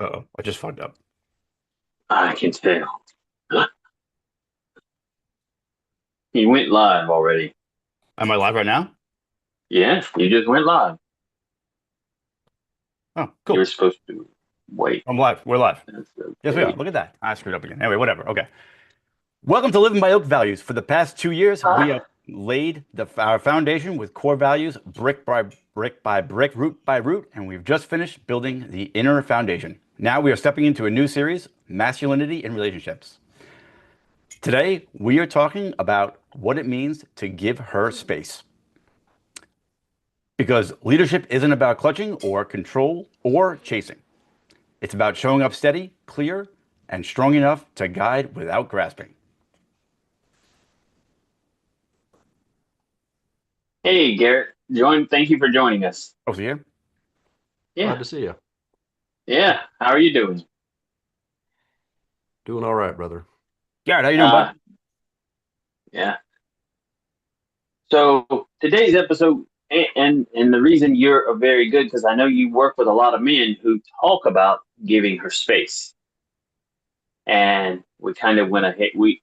Uh-oh, I just fucked up. I can tell. He went live already. Am I live right now? Yeah, you just went live. Oh, You're cool. supposed to wait. I'm live. We're live. That's Yes, we are. okay. Look at that. I screwed up again. Anyway, whatever. Okay. Welcome to Living by Oak Values. For the past 2 years, we have laid our foundation with core values brick by brick, root by root, and we've just finished building the inner foundation. Now we are stepping into a new series, Masculinity in Relationships. Today, we are talking about what it means to give her space. Because leadership isn't about clutching or control or chasing. It's about showing up steady, clear, and strong enough to guide without grasping. Hey, Garrett. Thank you for joining us. Oh, so yeah? Yeah, Glad to see you. yeah. How are you doing? Doing all right, brother. Garrett, how you doing, Uh, bud? yeah. So today's episode, and the reason you're a very good because I know you work with a lot of men who talk about giving her space, and we kind of went ahead. We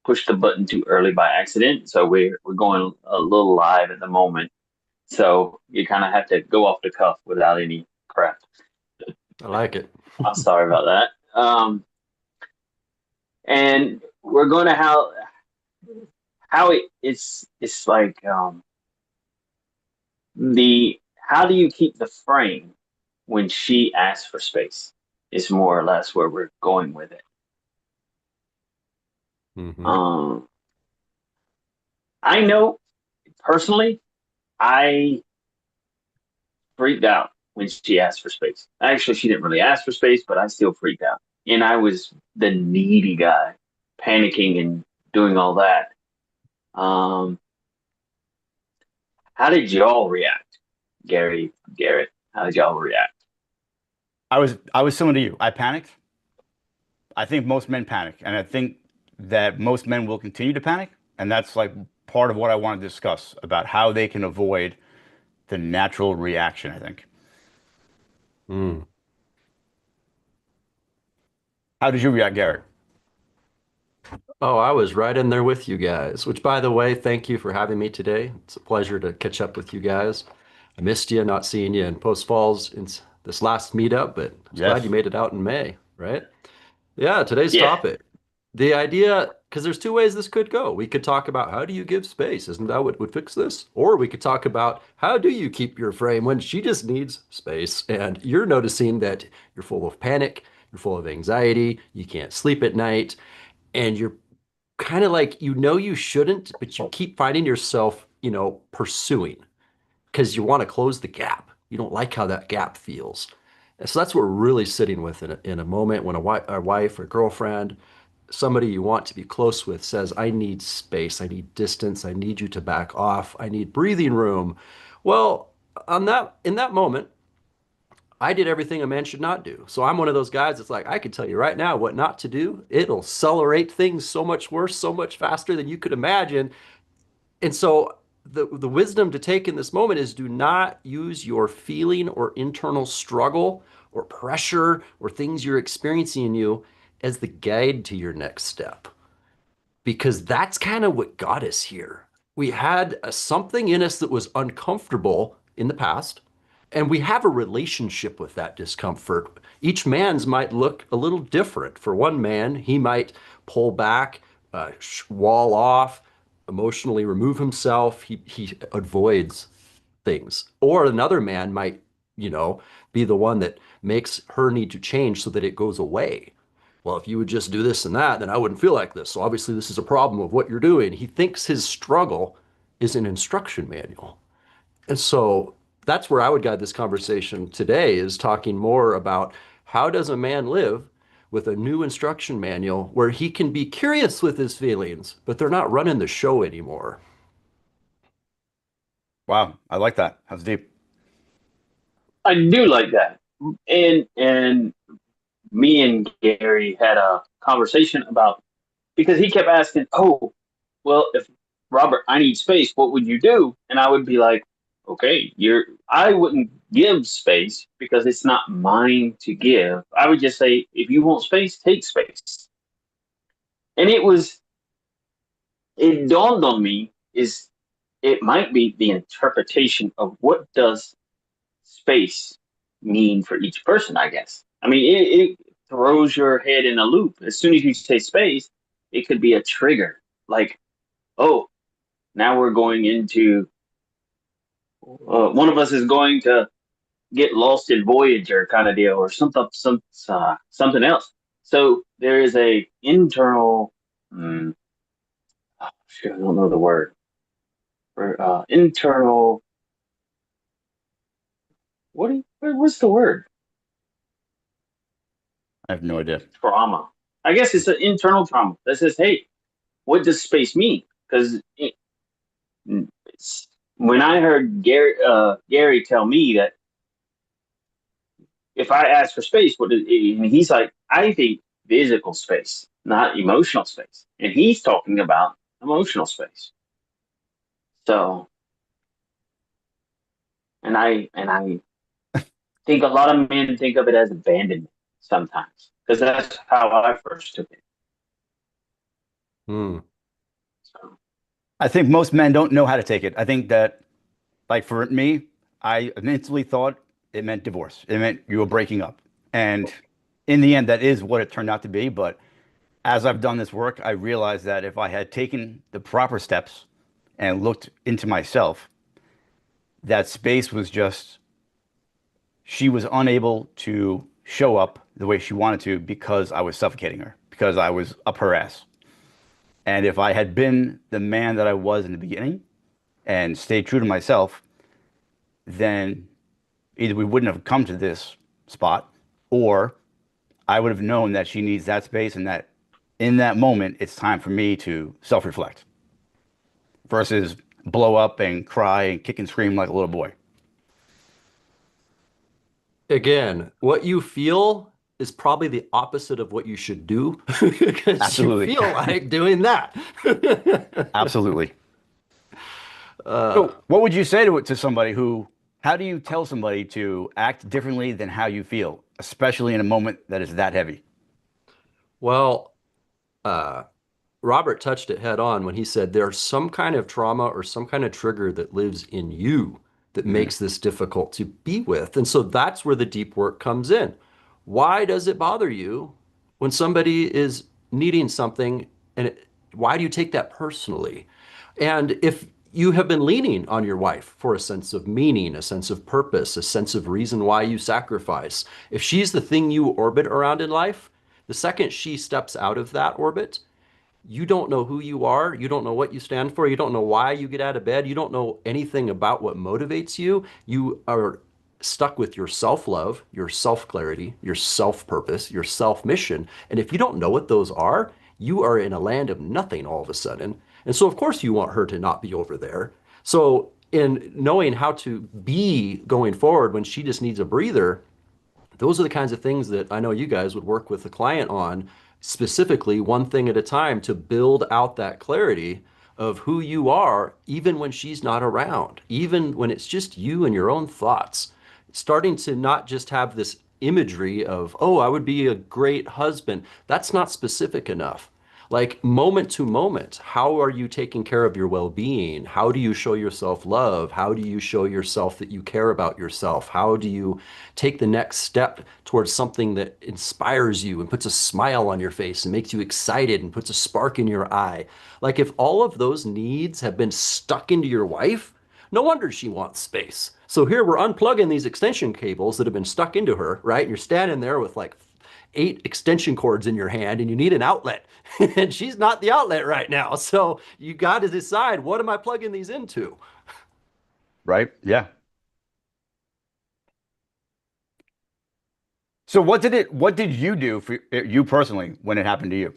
pushed the button too early by accident, so we're going a little live at the moment. So you kind of have to go off the cuff without any prep. I like it. I'm sorry about that. And we're going to how it's like the how do you keep the frame when she asks for space is more or less where we're going with it. hmm Um, I know personally, I freaked out when she asked for space. Actually, she didn't really ask for space, but I still freaked out. And I was the needy guy, panicking and doing all that. Um, how did y'all react, Garrett? How did y'all react? I was similar to you. I panicked. I think most men panic, and I think that most men will continue to panic, and that's like part of what I want to discuss about how they can avoid the natural reaction, I think. Mm. How did you react, Garrett? Oh, I was right in there with you guys, which, by the way, thank you for having me today. It's a pleasure to catch up with you guys. I missed you, not seeing you in Post Falls in this last meetup, but I was glad you Yes. made it out in May, right? Yeah, today's Yeah, topic. The idea, because there's two ways this could go. We could talk about how do you give space? Isn't that what would fix this? Or we could talk about how do you keep your frame when she just needs space and you're noticing that you're full of panic, you're full of anxiety, you can't sleep at night, and you're kind of like, you shouldn't, but you keep finding yourself, pursuing because you want to close the gap. You don't like how that gap feels. And so that's what we're really sitting with in a moment when a wife or girlfriend, somebody you want to be close with says, I need space, I need distance, I need you to back off, I need breathing room. Well, in that moment, I did everything a man should not do. So I'm one of those guys that's like, I can tell you right now what not to do. It'll accelerate things so much worse, so much faster than you could imagine. And so the wisdom to take in this moment is do not use your feeling or internal struggle or pressure or things you're experiencing in you as the guide to your next step. Because that's kind of what got us here. We had something in us that was uncomfortable in the past, and we have a relationship with that discomfort. Each man's might look a little different. For one man, he might pull back, wall off, emotionally remove himself. He avoids things. Or another man might, you know, be the one that makes her need to change so that it goes away. Well, if you would just do this and that, then I wouldn't feel like this. So obviously, this is a problem of what you're doing. He thinks his struggle is an instruction manual. And so that's where I would guide this conversation today is talking more about how does a man live with a new instruction manual where he can be curious with his feelings, but they're not running the show anymore. Wow, I like that. That's deep. I do like that. And me and Gary had a conversation about because he kept asking, "Oh, well, if Robert, I need space, what would you do?" And I would be like, okay, I wouldn't give space because it's not mine to give. I would just say, if you want space, take space. And it dawned on me is it might be the interpretation of what does space mean for each person, I guess. I mean, it throws your head in a loop. As soon as you say space, it could be a trigger. Like, oh, now we're going into one of us is going to get lost in Voyager kind of deal, or something else. So there is a internal. Oh, shit, I don't know the word. For internal. What's the word? I have no idea. Trauma. I guess it's an internal trauma that says, "Hey, what does space mean?" Because when I heard Gary tell me that if I ask for space, and he's like, I think physical space, not emotional space, and he's talking about emotional space. So, and I think a lot of men think of it as abandonment sometimes because that's how I first took it. Hmm. So, I think most men don't know how to take it. I think that, like for me, I instantly thought it meant divorce. It meant you were breaking up. And in the end, that is what it turned out to be. But as I've done this work, I realized that if I had taken the proper steps and looked into myself, that space was just, she was unable to show up the way she wanted to because I was suffocating her, because I was up her ass. And if I had been the man that I was in the beginning and stayed true to myself, then either we wouldn't have come to this spot, or I would have known that she needs that space, and that in that moment it's time for me to self-reflect versus blow up and cry and kick and scream like a little boy. Again, what you feel is probably the opposite of what you should do because you Absolutely. feel like doing that. Absolutely. Uh, So what would you say to somebody who, how do you tell somebody to act differently than how you feel, especially in a moment that is that heavy? well, uh, Robert touched it head on when he said there's some kind of trauma or some kind of trigger that lives in you that Mhm. makes this difficult to be with. And so that's where the deep work comes in. Why does it bother you when somebody is needing something why do you take that personally? And if you have been leaning on your wife for a sense of meaning, a sense of purpose, a sense of reason why you sacrifice, if she's the thing you orbit around in life, the second she steps out of that orbit, you don't know who you are. You don't know what you stand for. You don't know why you get out of bed. You don't know anything about what motivates you. You are stuck with your self-love, your self-clarity, your self-purpose, your self-mission. And if you don't know what those are, you are in a land of nothing all of a sudden. And so, of course, you want her to not be over there. So, in knowing how to be going forward when she just needs a breather, those are the kinds of things that I know you guys would work with the client on, specifically one thing at a time to build out that clarity of who you are, even when she's not around, even when it's just you and your own thoughts. Starting to not just have this imagery of, oh, I would be a great husband. That's not specific enough. Like moment to moment, how are you taking care of your well-being? How do you show yourself love? How do you show yourself that you care about yourself? How do you take the next step towards something that inspires you and puts a smile on your face and makes you excited and puts a spark in your eye? Like if all of those needs have been stuck into your wife, no wonder she wants space. So here we're unplugging these extension cables that have been stuck into her, right? And you're standing there with like 8 extension cords in your hand and you need an outlet. And she's not the outlet right now. So you got to decide, what am I plugging these into? Right? Yeah. So what did you do for you personally when it happened to you?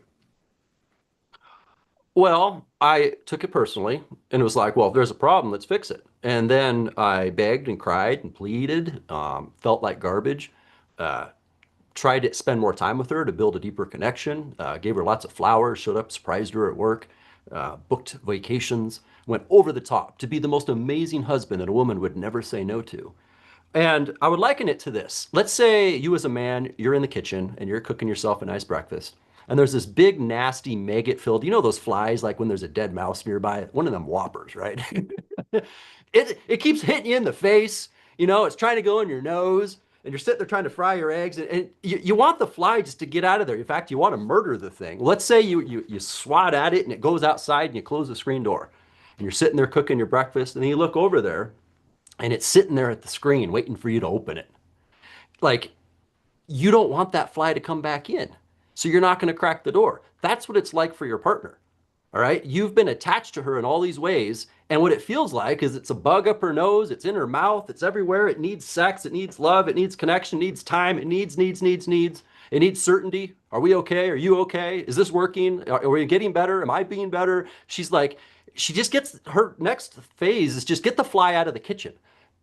Well, I took it personally and it was like, well, if there's a problem, let's fix it. And then I begged and cried and pleaded, felt like garbage, uh, tried to spend more time with her to build a deeper connection, gave her lots of flowers, showed up, surprised her at work, booked vacations, went over the top to be the most amazing husband that a woman would never say no to. And I would liken it to this. Let's say you as a man, you're in the kitchen and you're cooking yourself a nice breakfast. And there's this big, nasty, maggot filled, you know, those flies, like when there's a dead mouse nearby, one of them whoppers, right? It keeps hitting you in the face. You know, it's trying to go in your nose and you're sitting there trying to fry your eggs and you want the fly just to get out of there. In fact, you want to murder the thing. Let's say you swat at it and it goes outside and you close the screen door and you're sitting there cooking your breakfast and then you look over there and it's sitting there at the screen waiting for you to open it. Like, you don't want that fly to come back in. So you're not going to crack the door. That's what it's like for your partner. All right. You've been attached to her in all these ways. And what it feels like is it's a bug up her nose. It's in her mouth. It's everywhere. It needs sex. It needs love. It needs connection. It needs time. It needs. It needs certainty. Are we okay? Are you okay? Is this working? Are we getting better? Am I being better? She's like, she just gets, her next phase is just get the fly out of the kitchen.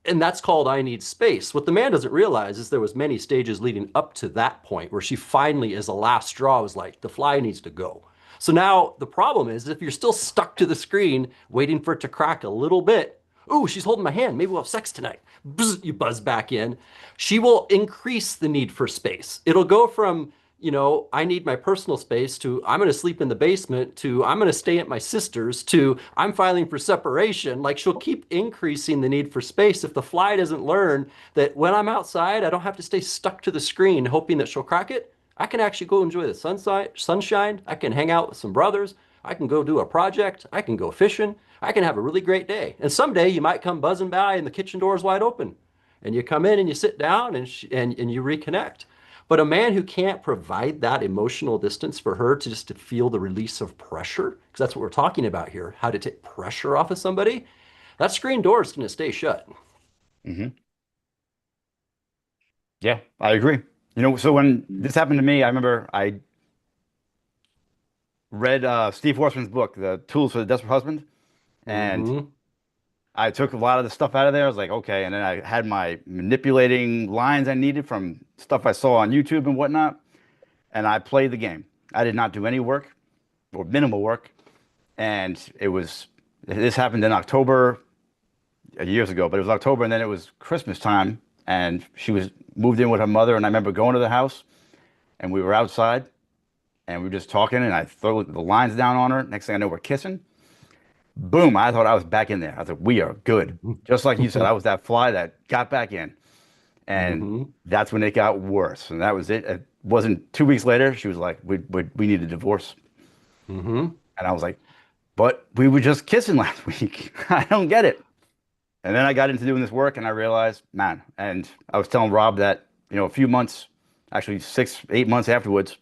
And that's called I need space. What the man doesn't realize is there was many stages leading up to that point where she finally, as a last straw, was like, the fly needs to go. So now the problem is if you're still stuck to the screen waiting for it to crack a little bit, ooh, she's holding my hand, maybe we'll have sex tonight. Bzz, you buzz back in. She will increase the need for space. It'll go from, you know, I need my personal space to I'm going to sleep in the basement to I'm going to stay at my sister's to I'm filing for separation. Like, she'll keep increasing the need for space if the fly doesn't learn that when I'm outside, I don't have to stay stuck to the screen hoping that she'll crack it. I can actually go enjoy the sunshine. I can hang out with some brothers. I can go do a project. I can go fishing. I can have a really great day. And someday you might come buzzing by and the kitchen door is wide open. And you come in and you sit down and you reconnect. But a man who can't provide that emotional distance for her to just to feel the release of pressure, because that's what we're talking about here, how to take pressure off of somebody, that screen door is going to stay shut. Mm-hmm. Yeah, I agree. You know, so when this happened to me, I remember I read Steve Horsman's book, The Tools for the Desperate Husband, and Mhm. I took a lot of the stuff out of there. I was like, okay, and then I had my manipulating lines I needed from stuff I saw on YouTube and whatnot, and I played the game. I did not do any work or minimal work, and this happened in October years ago, but it was October, and then it was Christmas time, and she was moved in with her mother, and I remember going to the house, and we were outside, and we were just talking, and I threw the lines down on her. Next thing I know, we're kissing. Boom! I thought I was back in there. I thought we are good, just like you said. I was that fly that got back in, and Mhm. that's when it got worse, and that was it. It wasn't 2 weeks later. She was like, "We need a divorce," Mhm. and I was like, "But we were just kissing last week. I don't get it." And then I got into doing this work and I realized, man, and I was telling Rob that, you know, a few months, actually 6, 8 months afterwards,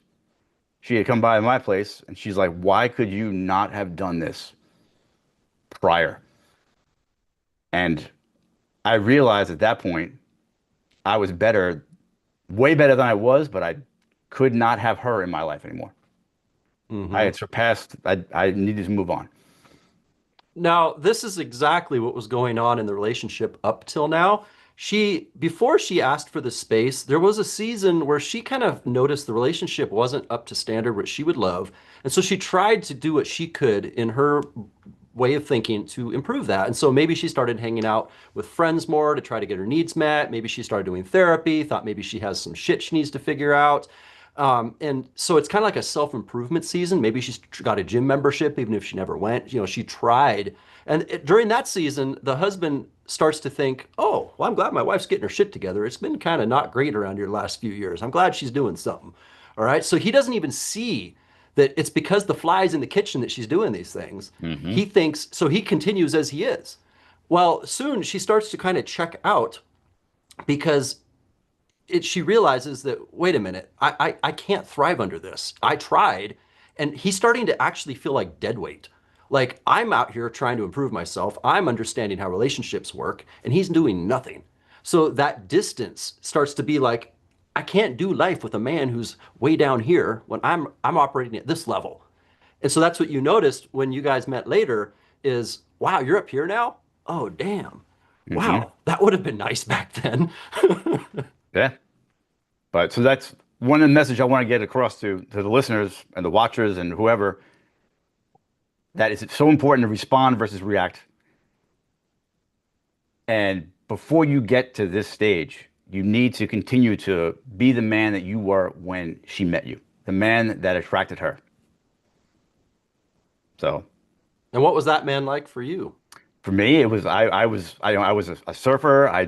she had come by my place and she's like, why could you not have done this prior? And I realized at that point, I was better, way better than I was, but I could not have her in my life anymore. Mhm. I had surpassed, I needed to move on. Now, this is exactly what was going on in the relationship up till now. Before she asked for the space, there was a season where she kind of noticed the relationship wasn't up to standard, what she would love. And so she tried to do what she could in her way of thinking to improve that. And so maybe she started hanging out with friends more to try to get her needs met. Maybe she started doing therapy, thought maybe she has some shit she needs to figure out. And so it's kind of like a self-improvement season. Maybe she's got a gym membership, even if she never went. You know, she tried. And during that season, the husband starts to think, oh, well, I'm glad my wife's getting her shit together. It's been kind of not great around here the last few years. I'm glad she's doing something. All right. So he doesn't even see that it's because the fly's in the kitchen that she's doing these things. Mm-hmm. He thinks, so he continues as he is. Well, soon she starts to kind of check out because she realizes that, wait a minute, I can't thrive under this. I tried. And he's starting to actually feel like dead weight. Like, I'm out here trying to improve myself. I'm understanding how relationships work, and he's doing nothing. So that distance starts to be like, I can't do life with a man who's way down here when I'm operating at this level. And so that's what you noticed when you guys met later is, wow, you're up here now? Oh, damn. Mm-hmm. Wow, that would have been nice back then. Yeah. But so that's one of the message I want to get across to the listeners and the watchers and whoever. that it's so important to respond versus react. And before you get to this stage, you need to continue to be the man that you were when she met you, the man that attracted her. So And what was that man like for you? for me, it was I was a surfer. I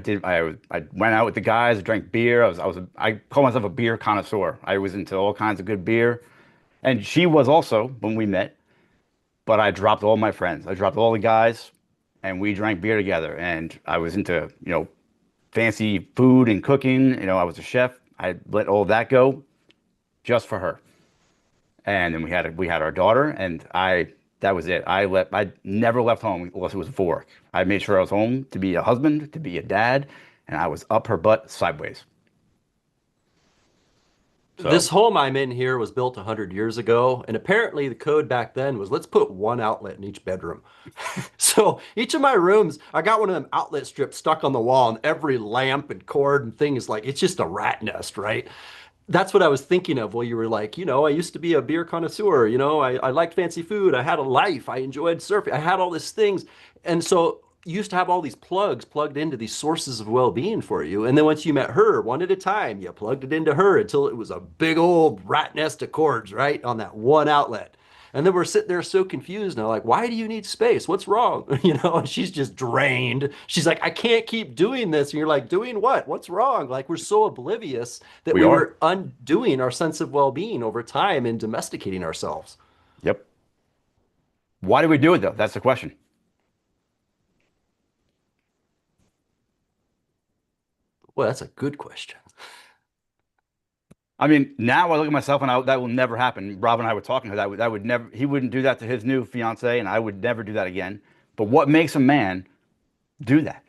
went out with the guys, I drank beer. I call myself a beer connoisseur. I was into all kinds of good beer, and she was also when we met. But I dropped all my friends. I dropped all the guys, and we drank beer together. And I was into fancy food and cooking. I was a chef. I let all that go just for her. And then we had our daughter, and that was it. I never left home unless it was for work. I made sure I was home to be a husband, to be a dad, and I was up her butt sideways. So This home I'm in here was built 100 years ago, and apparently the code back then was let's put one outlet in each bedroom. So each of my rooms, I got one of them outlet strips stuck on the wall, and every lamp and cord and thing is like, it's just a rat nest, right? That's what I was thinking of while you were like, I used to be a beer connoisseur, I liked fancy food, I had a life, I enjoyed surfing, I had all these things. And so you used to have all these plugs plugged into these sources of well-being for you. And then once you met her, one at a time, you plugged it into her until it was a big old rat nest of cords, right, on that one outlet. And then we're sitting there so confused now, like, why do you need space? What's wrong? And she's just drained. She's like, I can't keep doing this. And you're like, doing what? What's wrong? Like, we're so oblivious that we we are. were undoing our sense of well-being over time and domesticating ourselves. Yep. Why do we do it though? That's the question. Well, that's a good question. I mean, now I look at myself and that will never happen. Rob and I were talking. That would never. He wouldn't do that to his new fiance, and I would never do that again. But what makes a man do that?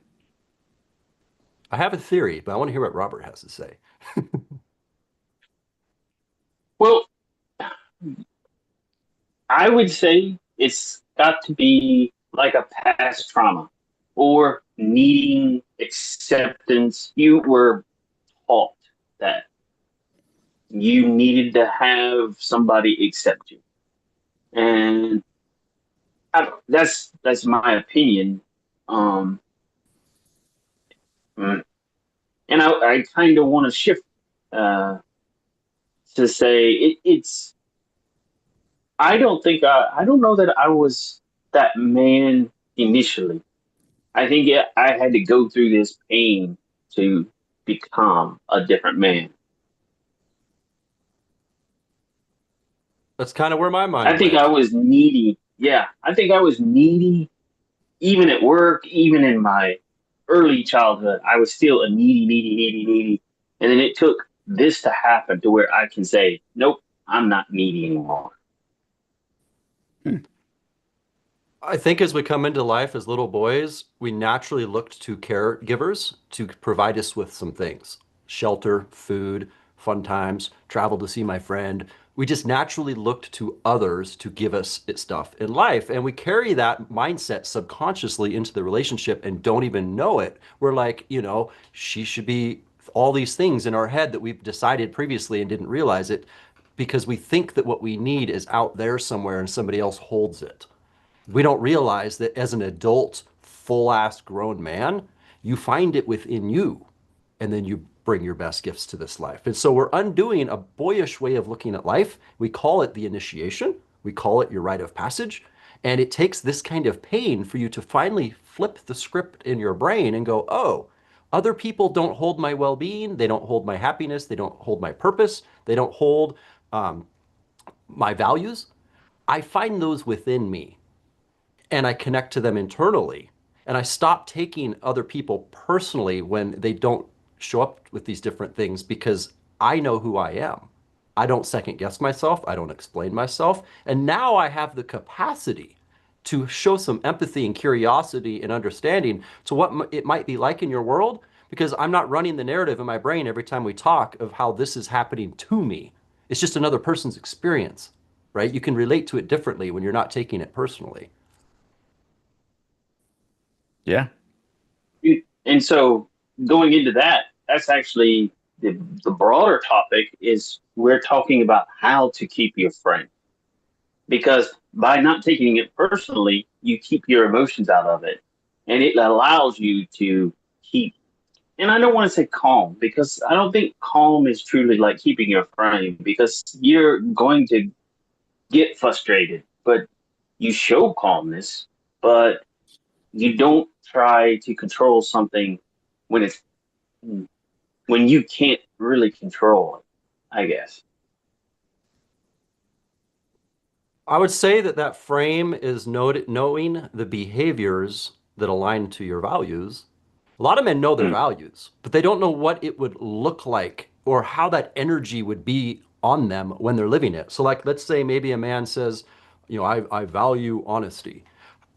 I have a theory, but I want to hear what Robert has to say. Well, I would say it's got to be like a past trauma or needing acceptance. You were taught that you needed to have somebody accept you. And that's my opinion. And I kind of want to shift to say it's. I don't know that I was that man initially. I think I had to go through this pain to become a different man. That's kind of where my mind I think went. I was needy. Yeah, I think I was needy even at work, even in my early childhood. I was still a needy. And then it took this to happen to where I can say, nope, I'm not needy anymore. I think as we come into life as little boys, we naturally looked to caregivers to provide us with some things: shelter, food, fun times, travel to see my friend. We just naturally looked to others to give us stuff in life. And we carry that mindset subconsciously into the relationship and don't even know it. We're like, she should be all these things in our head that we've decided previously and didn't realize it because we think that what we need is out there somewhere and somebody else holds it. We don't realize that as an adult, full-ass grown man, you find it within you, and then you bring your best gifts to this life. And so we're undoing a boyish way of looking at life. We call it the initiation. We call it your rite of passage. And it takes this kind of pain for you to finally flip the script in your brain and go, oh, other people don't hold my well-being. They don't hold my happiness. They don't hold my purpose. They don't hold my values. I find those within me, and I connect to them internally. And I stop taking other people personally when they don't show up with these different things because I know who I am. I don't second guess myself. I don't explain myself. And now I have the capacity to show some empathy and curiosity and understanding to what it might be like in your world, because I'm not running the narrative in my brain every time we talk of how this is happening to me. It's just another person's experience, right? You can relate to it differently when you're not taking it personally. Yeah. And so going into that, that's actually the broader topic is we're talking about how to keep your friend. because by not taking it personally, you keep your emotions out of it, and it allows you to keep. And I don't want to say calm, because I don't think calm is truly like keeping your frame, because you're going to get frustrated, but you show calmness, but you don't try to control something when it's when you can't really control it, I guess. I would say that that frame is knowing the behaviors that align to your values. A lot of men know their Mm. values, but they don't know what it would look like or how that energy would be on them when they're living it. So, like, let's say maybe a man says, I value honesty.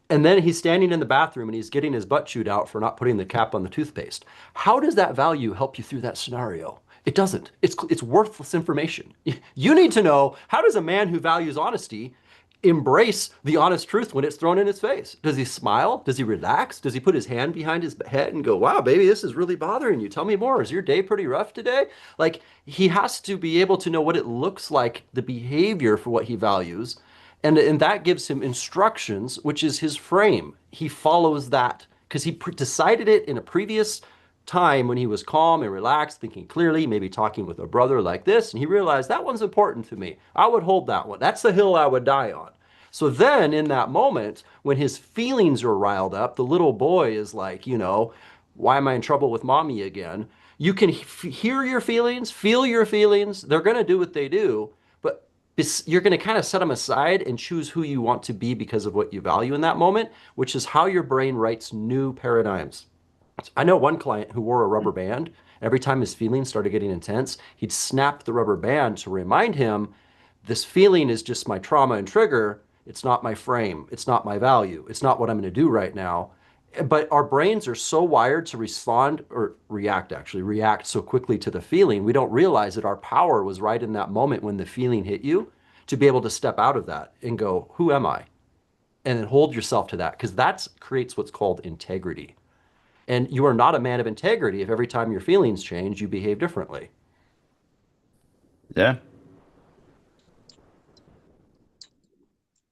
And then he's standing in the bathroom and he's getting his butt chewed out for not putting the cap on the toothpaste. How does that value help you through that scenario? It doesn't. It's worthless information. You need to know, how does a man who values honesty embrace the honest truth when it's thrown in his face? Does he smile? Does he relax? Does he put his hand behind his head and go, wow, baby, this is really bothering you. Tell me more. Is your day pretty rough today? Like, he has to be able to know what it looks like, the behavior for what he values, and that gives him instructions, which is his frame. He follows that because he decided it in a previous time when he was calm and relaxed, thinking clearly, maybe talking with a brother like this, and he realized that one's important to me. I would hold that one. That's the hill I would die on. So then in that moment, when his feelings are riled up, the little boy is like, why am I in trouble with mommy again? You can hear your feelings, feel your feelings. They're going to do what they do, but you're going to kind of set them aside and choose who you want to be because of what you value in that moment, which is how your brain writes new paradigms. I know one client who wore a rubber band. Every time his feelings started getting intense, he'd snap the rubber band to remind him, this feeling is just my trauma and trigger. It's not my frame. It's not my value. It's not what I'm going to do right now. But our brains are so wired to respond or react so quickly to the feeling. We don't realize that our power was right in that moment when the feeling hit you, to be able to step out of that and go, who am I? And then hold yourself to that, because that creates what's called integrity. And you are not a man of integrity if every time your feelings change, you behave differently. Yeah.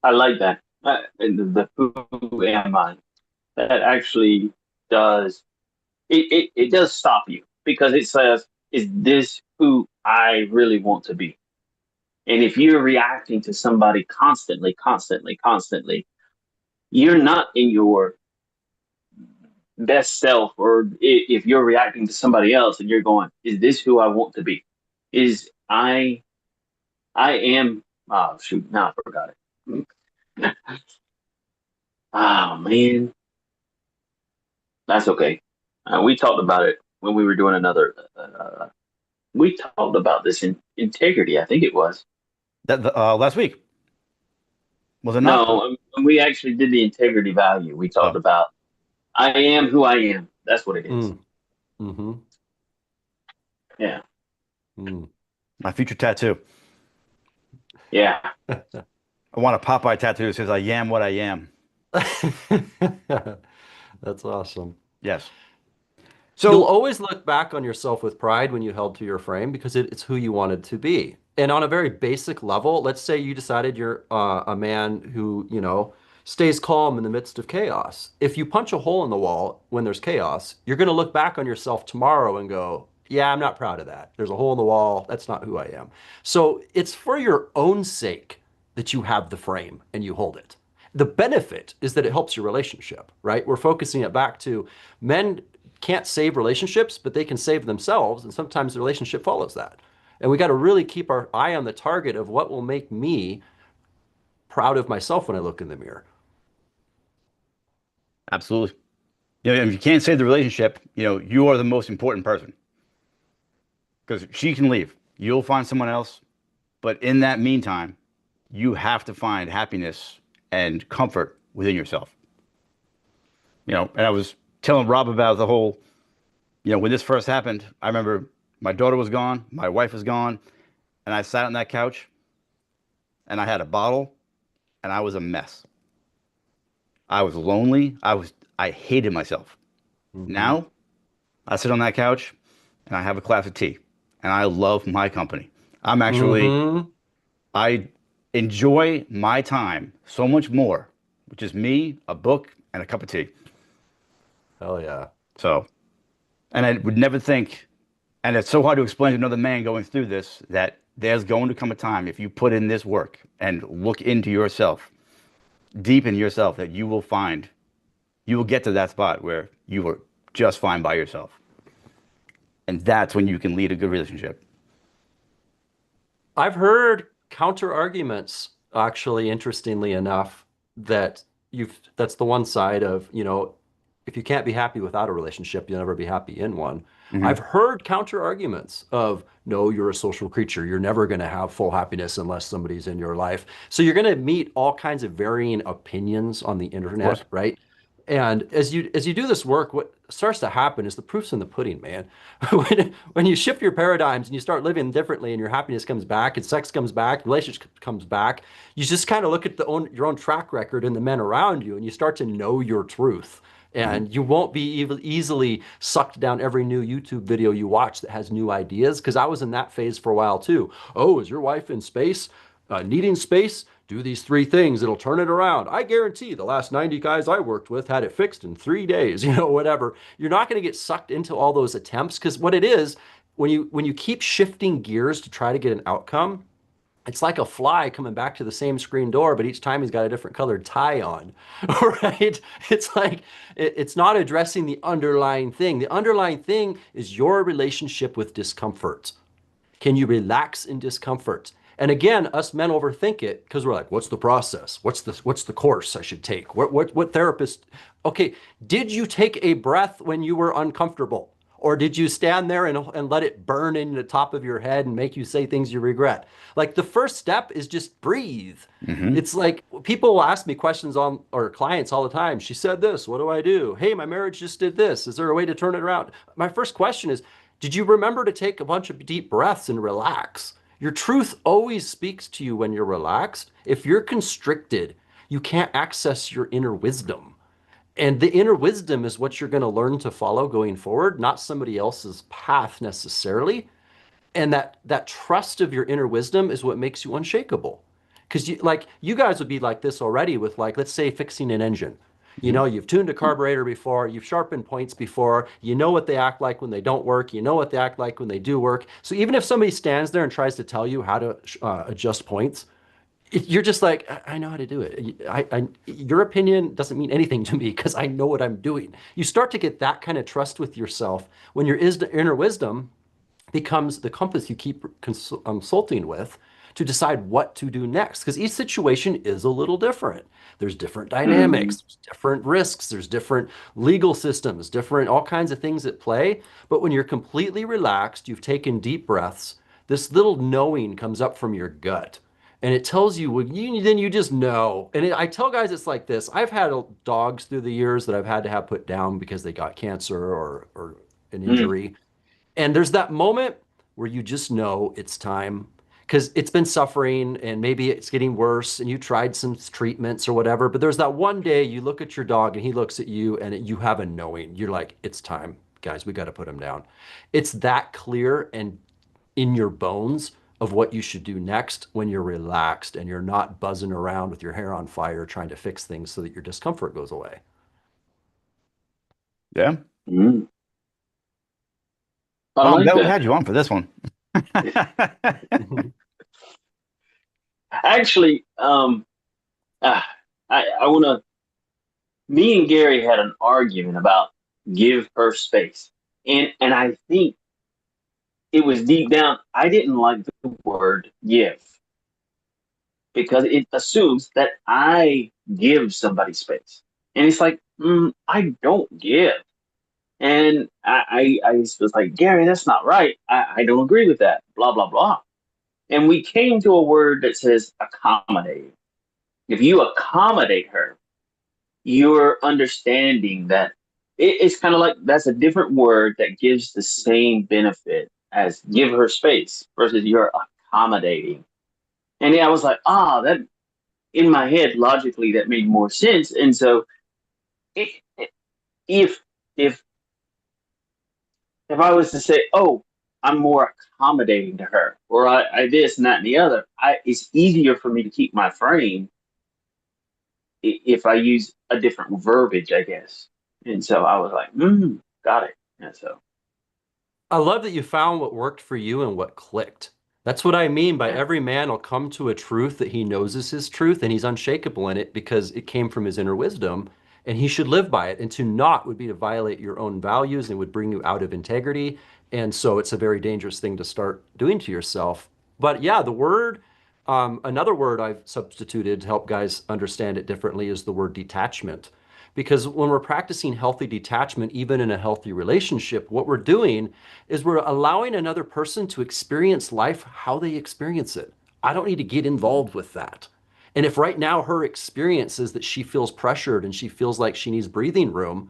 I like that. The who am I? That actually does it does stop you, because it says, is this who I really want to be? And if you're reacting to somebody constantly, constantly, constantly, you're not in your best self. Or if you're reacting to somebody else and you're going, is this who I want to be? Is I am, oh shoot, now I forgot it. Oh man, that's okay. We talked about it when we were doing another. We talked about this in integrity. I think it was. That last week, was it not? No, when we actually did the integrity value, we talked Oh, about I am who I am. That's what it is. Mm. Mm-hmm. Yeah, Mm. my future tattoo. yeah. I want a Popeye tattoo that says "I am what I am." That's awesome. Yes. You'll So always look back on yourself with pride when you held to your frame, because it's who you wanted to be. And on a very basic level, let's say you decided you're a man who, stays calm in the midst of chaos. If you punch a hole in the wall when there's chaos, you're going to look back on yourself tomorrow and go, yeah, I'm not proud of that. There's a hole in the wall. That's not who I am. So it's for your own sake that you have the frame and you hold it. The benefit is that it helps your relationship, right? We're focusing it back to men can't save relationships, but they can save themselves. And sometimes the relationship follows that. And we got to really keep our eye on the target of what will make me proud of myself when I look in the mirror. absolutely. If you can't save the relationship, you are the most important person, because she can leave. You'll find someone else, but in that meantime, you have to find happiness and comfort within yourself. And I was telling Rob about the whole, when this first happened, I remember my daughter was gone, my wife was gone, and I sat on that couch and I had a bottle and I was a mess. I was lonely. I hated myself. Mm-hmm. Now I sit on that couch and I have a glass of tea and I love my company. I'm actually, Mm-hmm. I enjoy my time so much more, which is me, a book, and a cup of tea. Hell yeah. So, and I would never think, and it's so hard to explain to another man going through this, that there's going to come a time if you put in this work and look into yourself, deep in yourself, that you will find, you will get to that spot where you are just fine by yourself. And that's when you can lead a good relationship. I've heard counter arguments, actually, interestingly enough, that that's the one side of, if you can't be happy without a relationship, you'll never be happy in one. Mhm. I've heard counter arguments of, no, you're a social creature. You're never going to have full happiness unless somebody's in your life. So you're going to meet all kinds of varying opinions on the internet, right? And as you do this work, what starts to happen is the proof's in the pudding, man. When you shift your paradigms and you start living differently, and your happiness comes back, and sex comes back, relationship comes back, you just kind of look at your own track record and the men around you, and you start to know your truth. And you won't be easily sucked down every new YouTube video you watch that has new ideas, because I was in that phase for a while too. Oh, is your wife in space? Needing space? Do these 3 things, it'll turn it around. I guarantee the last 90 guys I worked with had it fixed in 3 days, whatever. You're not going to get sucked into all those attempts, because what it is, when you keep shifting gears to try to get an outcome, it's like a fly coming back to the same screen door, but each time he's got a different colored tie on, right? It's like, it's not addressing the underlying thing. The underlying thing is your relationship with discomfort. Can you relax in discomfort? And again, us men overthink it because we're like, what's the process? What's the course I should take? What therapist? Okay, did you take a breath when you were uncomfortable? Or did you stand there and let it burn in the top of your head and make you say things you regret? Like, the first step is just breathe. Mhm. It's like, people will ask me questions or clients all the time. She said this, what do I do? Hey, my marriage just did this. Is there a way to turn it around? My first question is, did you remember to take a bunch of deep breaths and relax? Your truth always speaks to you when you're relaxed. If you're constricted, you can't access your inner wisdom. And the inner wisdom is what you're going to learn to follow going forward, not somebody else's path necessarily. And that trust of your inner wisdom is what makes you unshakable. Because you guys would be like this already with, like, let's say, fixing an engine. You've tuned a carburetor before, you've sharpened points before, you know what they act like when they don't work, you know what they act like when they do work. So even if somebody stands there and tries to tell you how to adjust points, you're just like, I know how to do it. Your opinion doesn't mean anything to me because I know what I'm doing. You start to get that kind of trust with yourself when your inner wisdom becomes the compass you keep consulting with to decide what to do next. Because each situation is a little different. There's different dynamics, there's different risks, there's different legal systems, different all kinds of things at play. But when you're completely relaxed, you've taken deep breaths, this little knowing comes up from your gut. And it tells you, well, then you just know. And I tell guys it's like this. I've had dogs through the years that I've had to have put down because they got cancer or an injury. And there's that moment where you just know it's time, because it's been suffering and maybe it's getting worse and you tried some treatments or whatever. But there's that one day you look at your dog and he looks at you and you have a knowing. You're like, it's time, guys, we got to put him down. It's that clear and in your bones of what you should do next when you're relaxed and you're not buzzing around with your hair on fire trying to fix things so that your discomfort goes away. Yeah. Mm. I Well, I'm like glad we that. had you on for this one. Actually, I want to. Me and Gary had an argument about give her space, and I think it was deep down. I didn't like the word give because it assumes that I give somebody space, and it's like, I don't give. And I was like, Gary, that's not right. I don't agree with that. Blah, blah, blah. And we came to a word that says accommodate. If you accommodate her, you're understanding that it's kind of like that's a different word that gives the same benefit as give her space versus you're accommodating. And I was like, that in my head, logically, that made more sense. And so if if I was to say, I'm more accommodating to her, or I this and that and the other. It's easier for me to keep my frame if I use a different verbiage, I guess. And so I was like, got it. And so I love that you found what worked for you and what clicked. That's what I mean by yeah. every man will come to a truth that he knows is his truth and he's unshakable in it because it came from his inner wisdom and he should live by it. And to not would be to violate your own values and would bring you out of integrity. And so it's a very dangerous thing to start doing to yourself. But yeah, the word, another word I've substituted to help guys understand it differently is the word detachment. Because when we're practicing healthy detachment, even in a healthy relationship, what we're doing is we're allowing another person to experience life how they experience it. I don't need to get involved with that. And if right now her experience is that she feels pressured and she feels like she needs breathing room,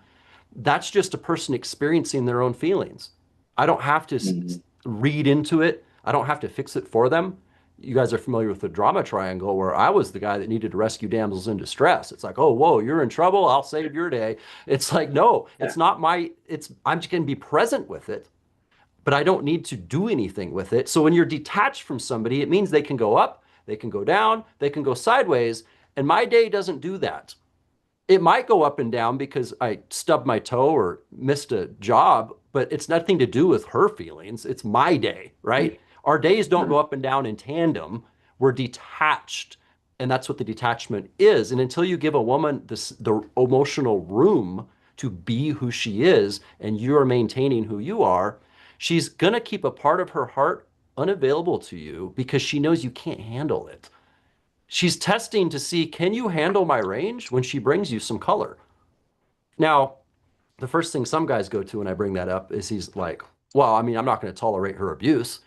that's just a person experiencing their own feelings. I don't have to Mhm. read into it. I don't have to fix it for them. You guys are familiar with the drama triangle where I was the guy that needed to rescue damsels in distress. It's like, oh, whoa, you're in trouble. I'll save your day. It's like, no, Yeah. it's not I'm just going to be present with it, but I don't need to do anything with it. So when you're detached from somebody, it means they can go up, they can go down, they can go sideways. And my day doesn't do that. It might go up and down because I stubbed my toe or missed a job, but it's nothing to do with her feelings. It's my day, right? Our days don't go up and down in tandem. We're detached. And that's what the detachment is. And until you give a woman the emotional room to be who she is and you're maintaining who you are, she's going to keep a part of her heart unavailable to you because she knows you can't handle it. She's testing to see, can you handle my range when she brings you some color? Now, the first thing some guys go to when I bring that up is he's like, well, I mean, I'm not going to tolerate her abuse.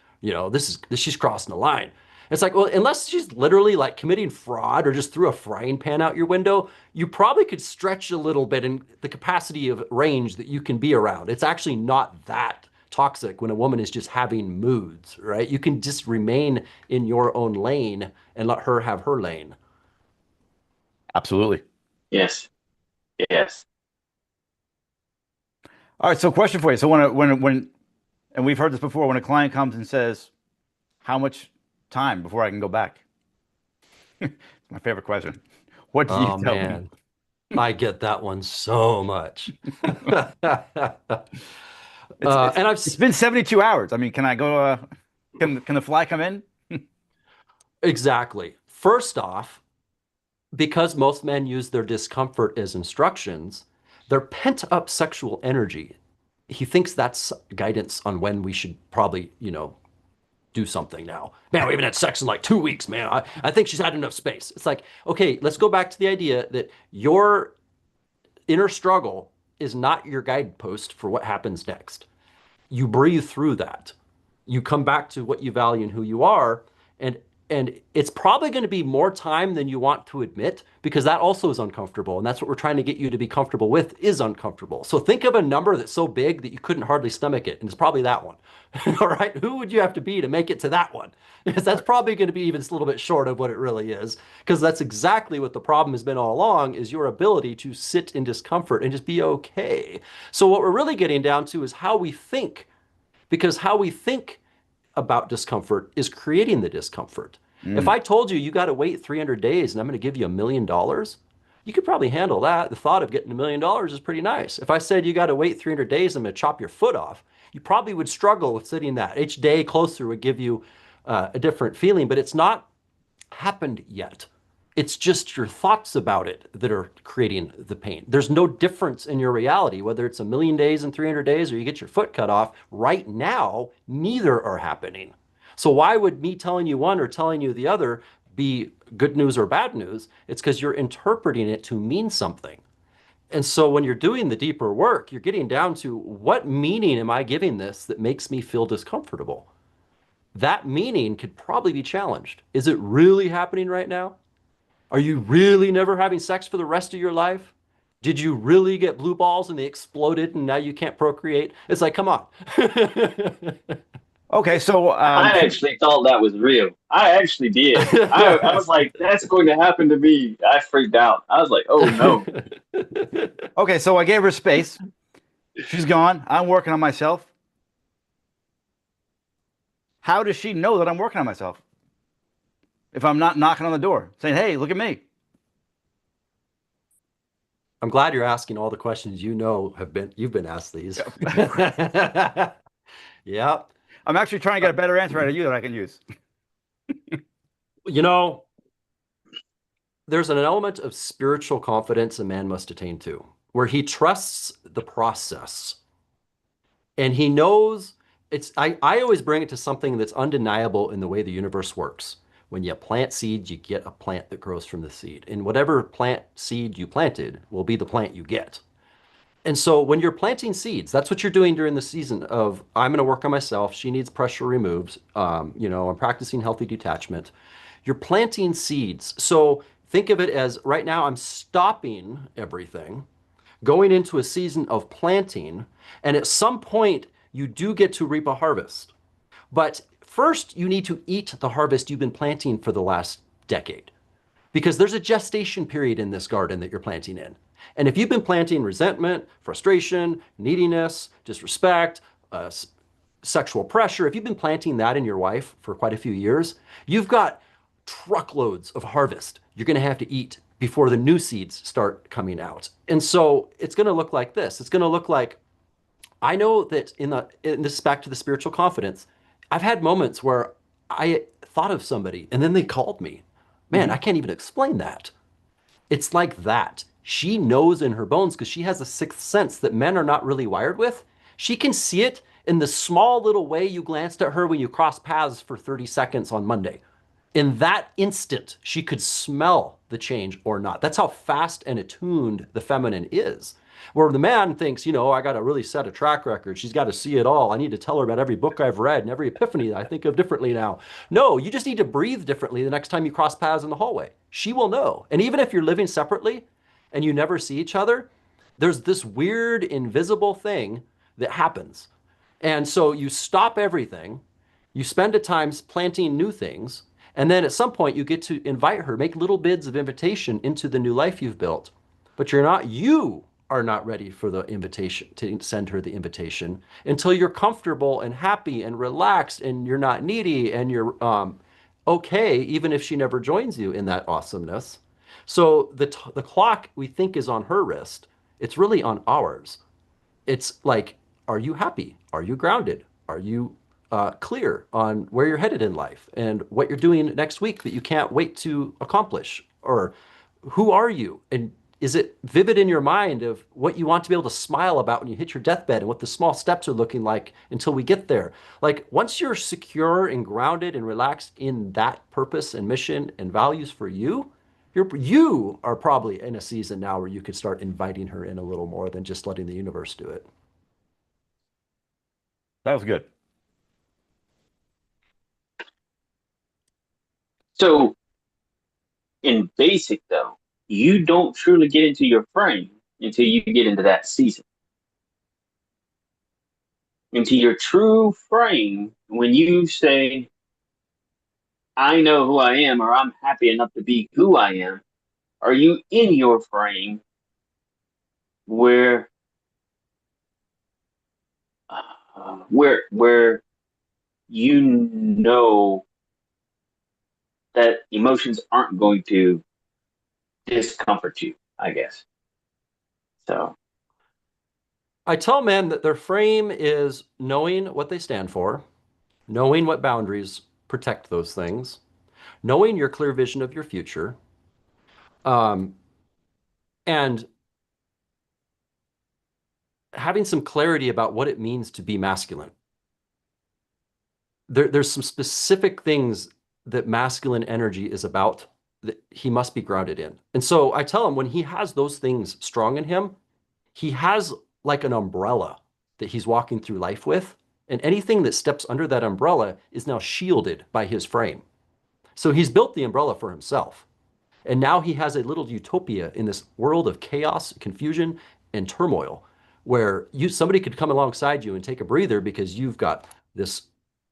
She's crossing the line. It's like, well, unless she's literally like committing fraud or just threw a frying pan out your window, you probably could stretch a little bit in the capacity of range that you can be around. It's actually not that toxic when a woman is just having moods, right? You can just remain in your own lane and let her have her lane. Absolutely. Yes. Yes. All right. So, question for you. So, and we've heard this before, when a client comes and says, "How much time before I can go back?" It's my favorite question. What do you Oh tell them? man, I get that one so much. It's it's And I've it's been 72 hours. I mean, can I go? Can the fly come in? exactly. First off, because most men use their discomfort as instructions, their pent up sexual energy, he thinks that's guidance on when we should probably, do something now. Man, we haven't had sex in like 2 weeks, man. I think she's had enough space. It's like, okay, let's go back to the idea that your inner struggle is not your guidepost for what happens next. You breathe through that. You come back to what you value and who you are, and it's probably going to be more time than you want to admit because that also is uncomfortable, and that's what we're trying to get you to be comfortable with is uncomfortable. So think of a number that's so big that you couldn't hardly stomach it, and it's probably that one. All right, who would you have to be to make it to that one? Because that's probably going to be even a little bit short of what it really is, because that's exactly what the problem has been all along is your ability to sit in discomfort and just be okay. So what we're really getting down to is how we think, because how we think about discomfort is creating the discomfort. If Mm, I told you you got to wait 300 days and I'm going to give you $1 million, you could probably handle that. The thought of getting $1 million is pretty nice. If I said you got to wait 300 days, I'm going to chop your foot off, you probably would struggle with sitting that. Each day closer would give you a different feeling, but it's not happened yet. It's just your thoughts about it that are creating the pain. There's no difference in your reality, whether it's 1 million days and 300 days or you get your foot cut off. Right now, neither are happening. So why would me telling you one or telling you the other be good news or bad news? It's because you're interpreting it to mean something. And so when you're doing the deeper work, you're getting down to what meaning am I giving this that makes me feel discomfortable? That meaning could probably be challenged. Is it really happening right now? Are you really never having sex for the rest of your life? Did you really get blue balls and they exploded and now you can't procreate? It's like, come on. okay. So, I actually thought that was real. I actually did. I was like, that's going to happen to me. I freaked out. I was like, oh no. okay. So I gave her space. She's gone. I'm working on myself. how does she know that I'm working on myself if I'm not knocking on the door saying, "Hey, look at me"? I'm glad you're asking all the questions you've been asked these. Yep. I'm actually trying to get a better answer out of you that I can use. You know, there's an element of spiritual confidence a man must attain to, where he trusts the process and he knows I always bring it to something that's undeniable in the way the universe works. When you plant seeds, you get a plant that grows from the seed. And whatever plant seed you planted will be the plant you get. And so when you're planting seeds, that's what you're doing during the season of I'm going to work on myself. She needs pressure removed. I'm practicing healthy detachment. You're planting seeds. So think of it as right now I'm stopping everything, going into a season of planting, and at some point you do get to reap a harvest. But first, you need to eat the harvest you've been planting for the last decade, because there's a gestation period in this garden that you're planting in. And if you've been planting resentment, frustration, neediness, disrespect, sexual pressure, if you've been planting that in your wife for quite a few years, you've got truckloads of harvest you're going to have to eat before the new seeds start coming out. And so it's going to look like this. It's going to look like, I know that in this is back to the spiritual confidence. I've had moments where I thought of somebody and then they called me. Man, I can't even explain that. It's like that. She knows in her bones because she has a sixth sense that men are not really wired with. She can see it in the small little way you glanced at her when you crossed paths for 30 seconds on Monday. In that instant, she could smell the change or not. That's how fast and attuned the feminine is. Where the man thinks, I got to really set a track record. She's got to see it all. I need to tell her about every book I've read and every epiphany that I think of differently now. No, you just need to breathe differently the next time you cross paths in the hallway. She will know. And even if you're living separately and you never see each other, there's this weird invisible thing that happens. And so you stop everything. You spend a time planting new things. And then at some point you get to invite her, make little bids of invitation into the new life you've built. But you are not ready for the invitation, to send her the invitation until you're comfortable and happy and relaxed and you're not needy and you're okay, even if she never joins you in that awesomeness. So the clock we think is on her wrist. It's really on ours. It's like, are you happy? Are you grounded? Are you clear on where you're headed in life and what you're doing next week that you can't wait to accomplish? Or who are you? And is it vivid in your mind of what you want to be able to smile about when you hit your deathbed and what the small steps are looking like until we get there? Like once you're secure and grounded and relaxed in that purpose and mission and values for you, you are probably in a season now where you could start inviting her in a little more than just letting the universe do it. That was good. So in basic though, you don't truly get into your frame until you get into that season. Into your true frame, when you say, I know who I am, or I'm happy enough to be who I am, are you in your frame where you know that emotions aren't going to discomfort you, I guess. So I tell men that their frame is knowing what they stand for, knowing what boundaries protect those things, knowing your clear vision of your future, and having some clarity about what it means to be masculine. There's some specific things that masculine energy is about that he must be grounded in. And so I tell him when he has those things strong in him, he has like an umbrella that he's walking through life with. And anything that steps under that umbrella is now shielded by his frame. So he's built the umbrella for himself. And now he has a little utopia in this world of chaos, confusion, and turmoil, where somebody could come alongside you and take a breather because you've got this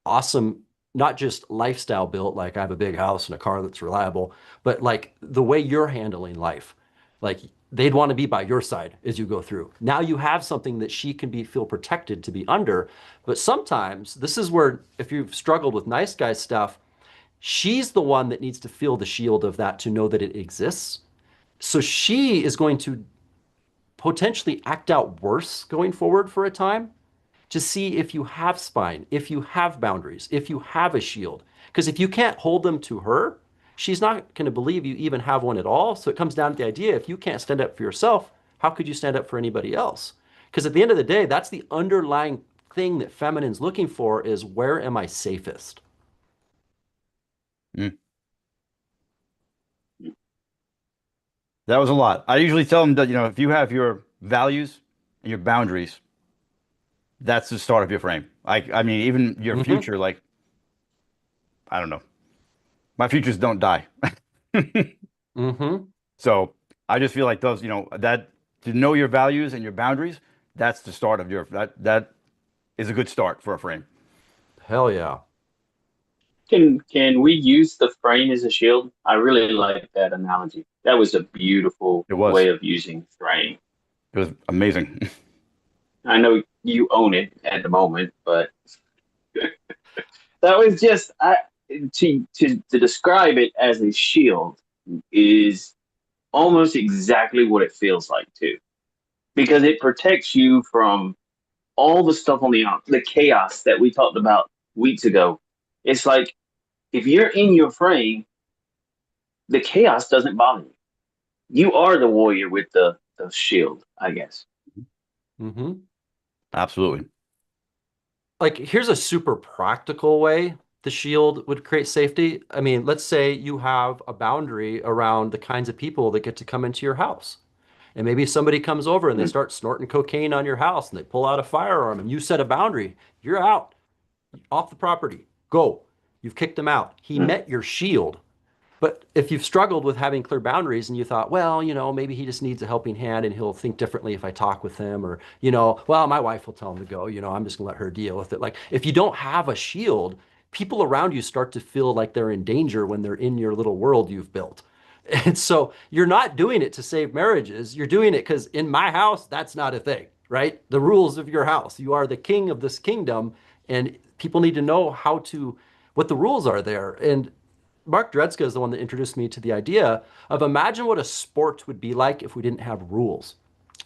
awesome, not just lifestyle built, like I have a big house and a car that's reliable, but like the way you're handling life. Like they'd want to be by your side as you go through. Now you have something that she can feel protected to be under. But sometimes this is where, if you've struggled with nice guy stuff, she's the one that needs to feel the shield of that to know that it exists. So she is going to potentially act out worse going forward for a time to see if you have spine, if you have boundaries, if you have a shield. Because if you can't hold them to her, she's not going to believe you even have one at all. So it comes down to the idea, if you can't stand up for yourself, how could you stand up for anybody else? Because at the end of the day, that's the underlying thing that feminine's looking for, is where am I safest? Mm. That was a lot. I usually tell them that, if you have your values and your boundaries, that's the start of your frame. I mean, even your future, like, I don't know. My futures don't die. So I just feel like those, that to know your values and your boundaries, that's the start of that is a good start for a frame. Hell yeah. Can we use the frame as a shield? I really like that analogy. That was a beautiful way of using frame. It was amazing. I know you own it at the moment, but that was just to describe it as a shield is almost exactly what it feels like too, because it protects you from all the stuff on the chaos that we talked about weeks ago. It's like if you're in your frame, the chaos doesn't bother you. You are the warrior with the shield, I guess. Absolutely. Like, here's a super practical way the shield would create safety. I mean, let's say you have a boundary around the kinds of people that get to come into your house. And maybe somebody comes over and they start snorting cocaine on your house and they pull out a firearm and you set a boundary. You're out, off the property. Go. You've kicked him out. He met your shield. But if you've struggled with having clear boundaries and you thought, well, maybe he just needs a helping hand and he'll think differently if I talk with him, or, well, my wife will tell him to go, I'm just gonna let her deal with it. Like, if you don't have a shield, people around you start to feel like they're in danger when they're in your little world you've built. And so you're not doing it to save marriages. You're doing it because in my house, that's not a thing, right? The rules of your house. You are the king of this kingdom, and people need to know what the rules are there. And Mark Dredska is the one that introduced me to the idea of, imagine what a sport would be like if we didn't have rules.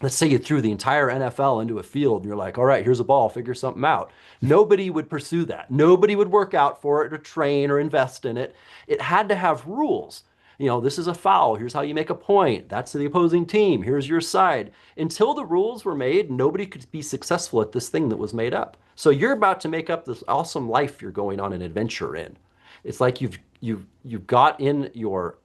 Let's say you threw the entire NFL into a field and you're like, all right, here's a ball, figure something out. Nobody would pursue that. Nobody would work out for it or train or invest in it. It had to have rules. This is a foul. Here's how you make a point. That's the opposing team. Here's your side. Until the rules were made, nobody could be successful at this thing that was made up. So you're about to make up this awesome life you're going on an adventure in. It's like you've got in your,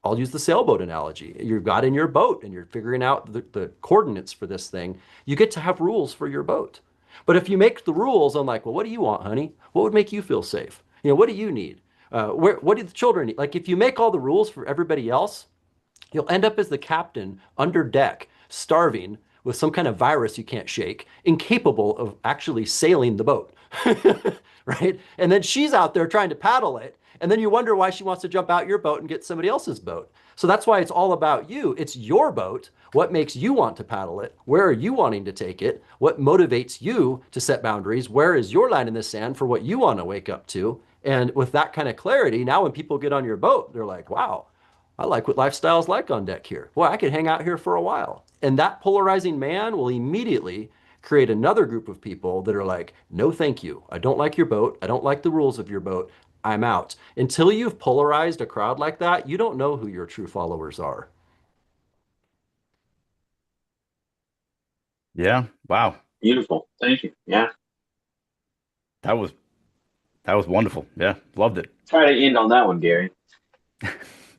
I'll use the sailboat analogy. You've got in your boat and you're figuring out the coordinates for this thing. You get to have rules for your boat. But if you make the rules on like, well, what do you want, honey? What would make you feel safe? What do you need? What do the children need? Like, if you make all the rules for everybody else, you'll end up as the captain under deck, starving with some kind of virus you can't shake, incapable of actually sailing the boat. Right? And then she's out there trying to paddle it. And then you wonder why she wants to jump out your boat and get somebody else's boat. So that's why it's all about you. It's your boat. What makes you want to paddle it? Where are you wanting to take it? What motivates you to set boundaries? Where is your line in the sand for what you want to wake up to? And with that kind of clarity, now when people get on your boat, they're like, wow, I like what lifestyle's like on deck here. Boy, I could hang out here for a while. And that polarizing man will immediately create another group of people that are like, no, thank you. I don't like your boat. I don't like the rules of your boat. I'm out. Until you've polarized a crowd like that, you don't know who your true followers are. Yeah. Wow. Beautiful. Thank you. Yeah. That was wonderful. Yeah. Loved it. Try to end on that one, Gary.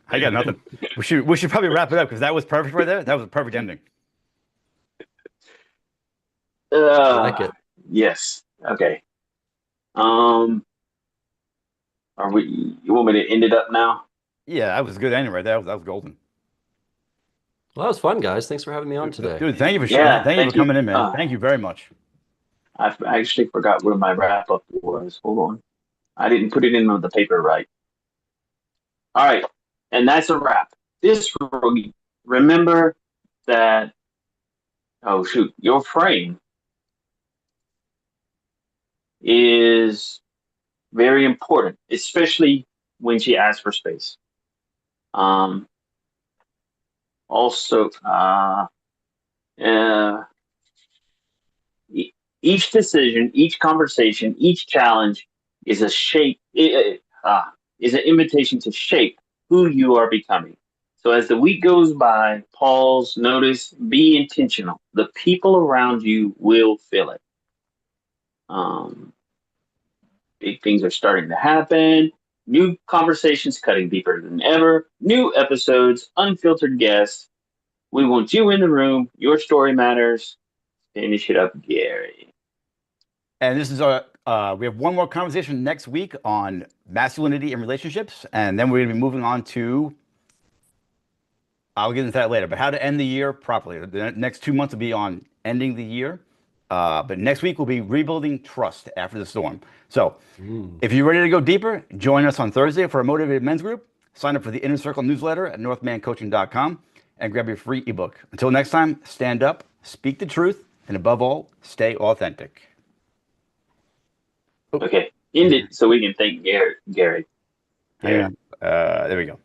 I got nothing. We should probably wrap it up because that was perfect right there. That was a perfect ending. I like it. Yes. Okay. You want me to end it up now? Yeah, that was a good ending right there. That was golden. Well, that was fun, guys. Thanks for having me on today. Dude, thank you for sharing. Yeah, thank you for coming in, man. Uh, Thank you very much. I actually forgot where my wrap up was. Hold on. I didn't put it in on the paper right. All right. And that's a wrap. Remember, that, oh shoot, your frame is very important, especially when she asks for space. Um, also, uh, each decision, each conversation, each challenge is a is an invitation to shape who you are becoming. So as the week goes by, pause, notice, be intentional. The people around you will feel it. Um, Big things are starting to happen. New conversations cutting deeper than ever. New episodes, unfiltered guests. We want you in the room. Your story matters. Finish it up, Gary. And this is we have one more conversation next week on masculinity and relationships, and then we're going to be moving on to, I'll get into that later, but how to end the year properly. The next 2 months will be on ending the year, but next week will be rebuilding trust after the storm. So if you're ready to go deeper, join us on Thursday for a motivated men's group. Sign up for the Inner Circle newsletter at northmancoaching.com and grab your free ebook. Until next time, stand up, speak the truth, and above all, stay authentic. Okay, end it so we can thank Gary. Hang on. There we go.